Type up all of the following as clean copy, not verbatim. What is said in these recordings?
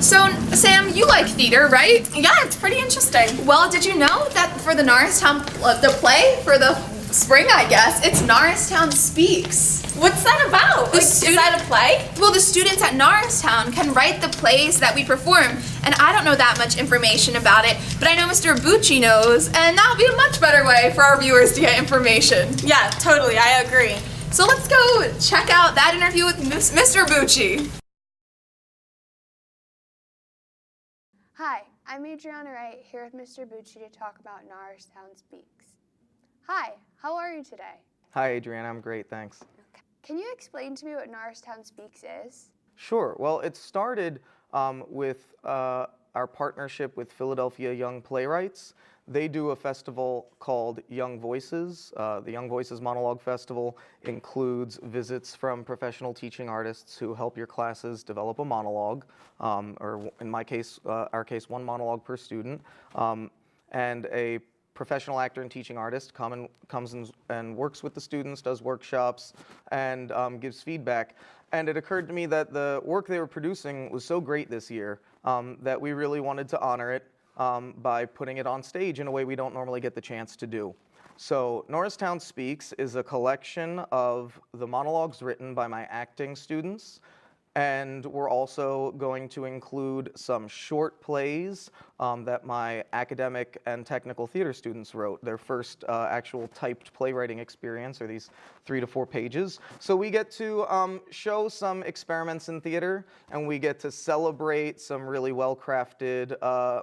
So, Sam, you like theater, right? Yeah, it's pretty interesting. Well, did you know that for the Norristown, the play for the spring, I guess, it's Norristown Speaks. What's that about? Is that a play? Well, the students at Norristown can write the plays that we perform, and I don't know that much information about it, but I know Mr. Bucci knows, and that'll be a much better way for our viewers to get information. Yeah, totally, I agree. So let's go check out that interview with Mr. Bucci. Hi, I'm Adriana Wright, here with Mr. Bucci to talk about Norristown Speaks. Hi, how are you today? Hi, Adriana. I'm great, thanks. Okay. Can you explain to me what Norristown Speaks is? Sure. Well, it started with our partnership with Philadelphia Young Playwrights. They do a festival called Young Voices. The Young Voices Monologue Festival includes visits from professional teaching artists who help your classes develop a monologue, or in my case, our case, one monologue per student, and a professional actor and teaching artist comes and works with the students, does workshops, and gives feedback. And it occurred to me that the work they were producing was so great this year that we really wanted to honor it by putting it on stage in a way we don't normally get the chance to do. So Norristown Speaks is a collection of the monologues written by my acting students, and we're also going to include some short plays that my academic and technical theater students wrote. Their first actual typed playwriting experience are these 3 to 4 pages. So we get to show some experiments in theater, and we get to celebrate some really well-crafted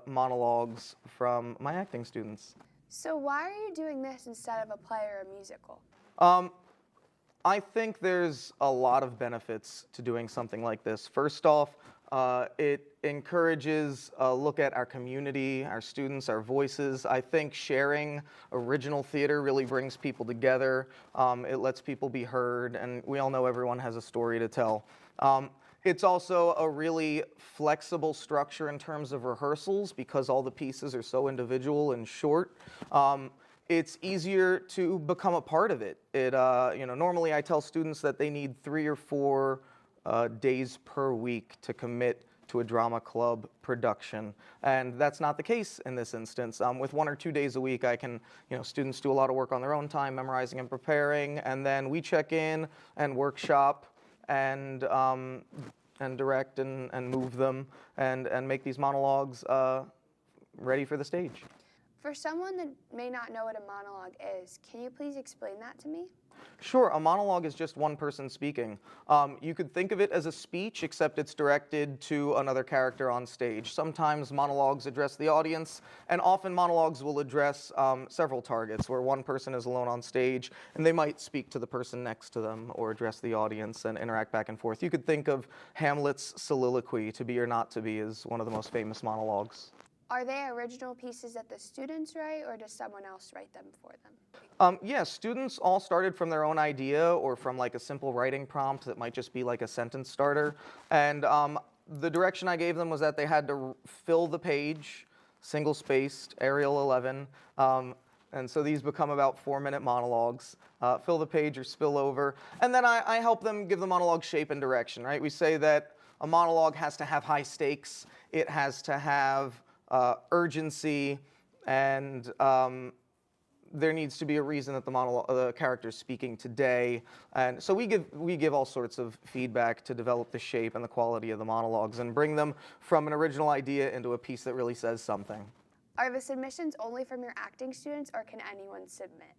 monologues from my acting students. So why are you doing this instead of a play or a musical? I think there's a lot of benefits to doing something like this. First off, it encourages a look at our community, our students, our voices. I think sharing original theater really brings people together. It lets people be heard, and we all know everyone has a story to tell. It's also a really flexible structure in terms of rehearsals because all the pieces are so individual and short. It's easier to become a part of it. Normally I tell students that they need 3 or 4 days per week to commit to a drama club production, and that's not the case in this instance. With 1 or 2 days a week, students do a lot of work on their own time, memorizing and preparing, and then we check in and workshop and direct and move them and make these monologues ready for the stage. For someone that may not know what a monologue is, can you please explain that to me? Sure. A monologue is just one person speaking. You could think of it as a speech, except it's directed to another character on stage. Sometimes monologues address the audience, and often monologues will address several targets, where one person is alone on stage, and they might speak to the person next to them or address the audience and interact back and forth. You could think of Hamlet's soliloquy, "To be or not to be," as one of the most famous monologues. Are they original pieces that the students write, or does someone else write them for them? Yes, students all started from their own idea or from like a simple writing prompt that might just be like a sentence starter. And the direction I gave them was that they had to fill the page, single-spaced, Arial 11. And so these become about 4-minute monologues. Fill the page or spill over. And then I help them give the monologue shape and direction, right? We say that a monologue has to have high stakes. It has to have urgency, and there needs to be a reason that the character's speaking today. And so we give all sorts of feedback to develop the shape and the quality of the monologues and bring them from an original idea into a piece that really says something. Are the submissions only from your acting students, or can anyone submit?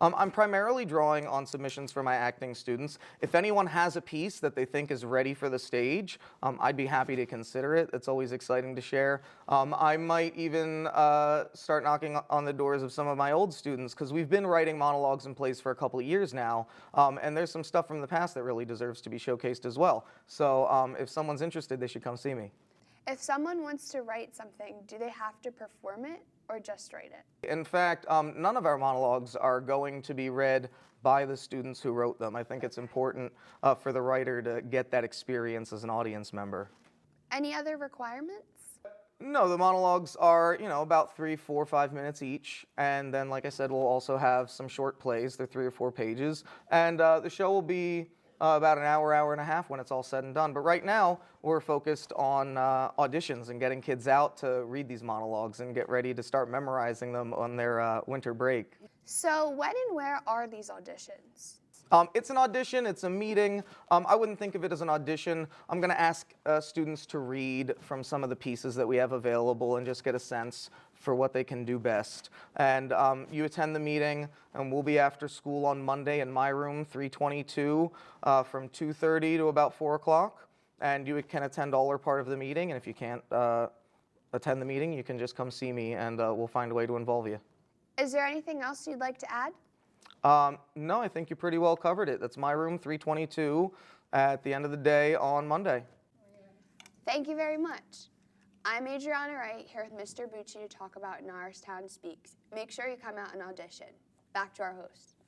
I'm primarily drawing on submissions from my acting students. If anyone has a piece that they think is ready for the stage, I'd be happy to consider it. It's always exciting to share. I might even start knocking on the doors of some of my old students, because we've been writing monologues in plays for a couple of years now, and there's some stuff from the past that really deserves to be showcased as well. So if someone's interested, they should come see me. If someone wants to write something, do they have to perform it or just write it? In fact, none of our monologues are going to be read by the students who wrote them. I think it's important for the writer to get that experience as an audience member. Any other requirements? No, the monologues are, about 3, 4, 5 minutes each. And then, like I said, we'll also have some short plays. They're 3 or 4 pages. And the show will be about an hour, hour and a half when it's all said and done. But right now, we're focused on auditions and getting kids out to read these monologues and get ready to start memorizing them on their winter break. So when and where are these auditions? It's an audition, it's a meeting. I wouldn't think of it as an audition. I'm going to ask students to read from some of the pieces that we have available and just get a sense for what they can do best. And you attend the meeting, and we'll be after school on Monday in my room, 322, from 2:30 to about 4 o'clock. And you can attend all or part of the meeting, and if you can't attend the meeting, you can just come see me, and we'll find a way to involve you. Is there anything else you'd like to add? No, I think you pretty well covered it. That's my room, 322, at the end of the day on Monday. Thank you very much. I'm Adriana Wright, here with Mr. Bucci to talk about Norristown Speaks. Make sure you come out and audition. Back to our host.